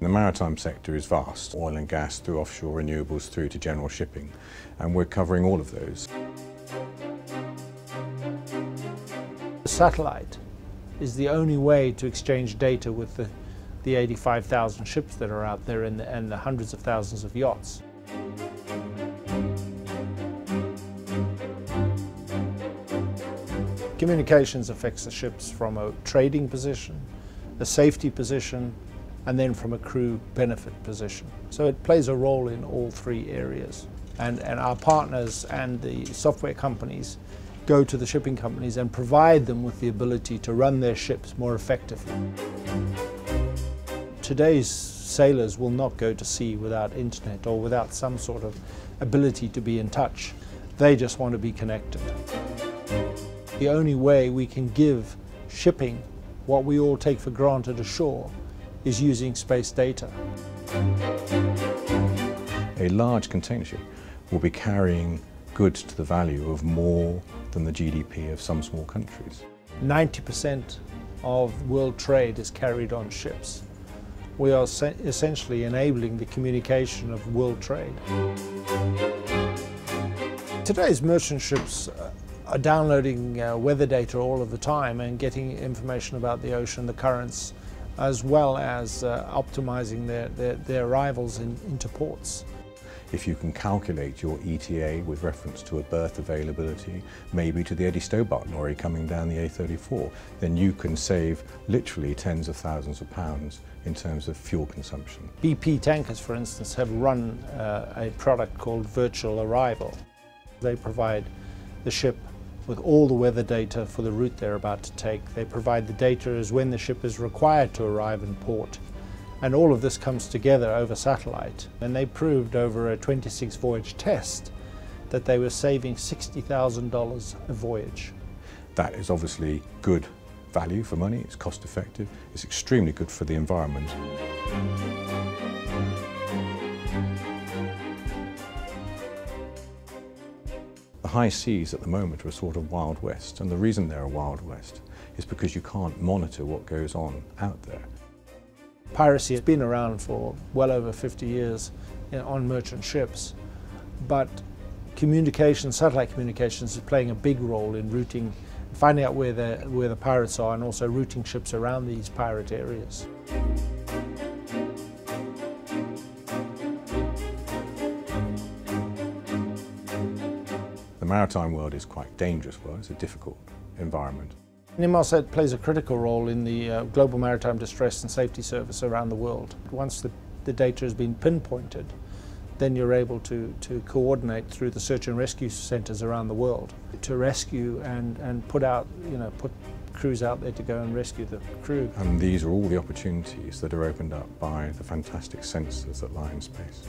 The maritime sector is vast, oil and gas through offshore renewables through to general shipping, and we're covering all of those. The satellite is the only way to exchange data with the 85,000 ships that are out there and the hundreds of thousands of yachts. Communications affects the ships from a trading position, a safety position, and then from a crew benefit position. So it plays a role in all three areas. And our partners and the software companies go to the shipping companies and provide them with the ability to run their ships more effectively. Today's sailors will not go to sea without internet or without some sort of ability to be in touch. They just want to be connected. The only way we can give shipping what we all take for granted ashore is using space data. A large container ship will be carrying goods to the value of more than the GDP of some small countries. 90% of world trade is carried on ships. We are essentially enabling the communication of world trade. Today's merchant ships are downloading weather data all of the time and getting information about the ocean, the currents, as well as optimizing their arrivals into ports. If you can calculate your ETA with reference to a berth availability, maybe to the Eddie Stobart lorry coming down the A34, then you can save literally tens of thousands of pounds in terms of fuel consumption. BP tankers, for instance, have run a product called Virtual Arrival. They provide the ship with all the weather data for the route they're about to take. They provide the data as when the ship is required to arrive in port. And all of this comes together over satellite. And they proved over a 26 voyage test that they were saving $60,000 a voyage. That is obviously good value for money, it's cost effective, it's extremely good for the environment. The high seas at the moment are a sort of Wild West, and the reason they're a Wild West is because you can't monitor what goes on out there. Piracy has been around for well over 50 years on merchant ships, but satellite communications is playing a big role in routing, finding out where the pirates are and also routing ships around these pirate areas. The maritime world is quite a dangerous world, it's a difficult environment. Inmarsat plays a critical role in the global maritime distress and safety service around the world. Once the data has been pinpointed, then you're able to coordinate through the search and rescue centres around the world to rescue and put crews out there to go and rescue the crew. And these are all the opportunities that are opened up by the fantastic sensors that lie in space.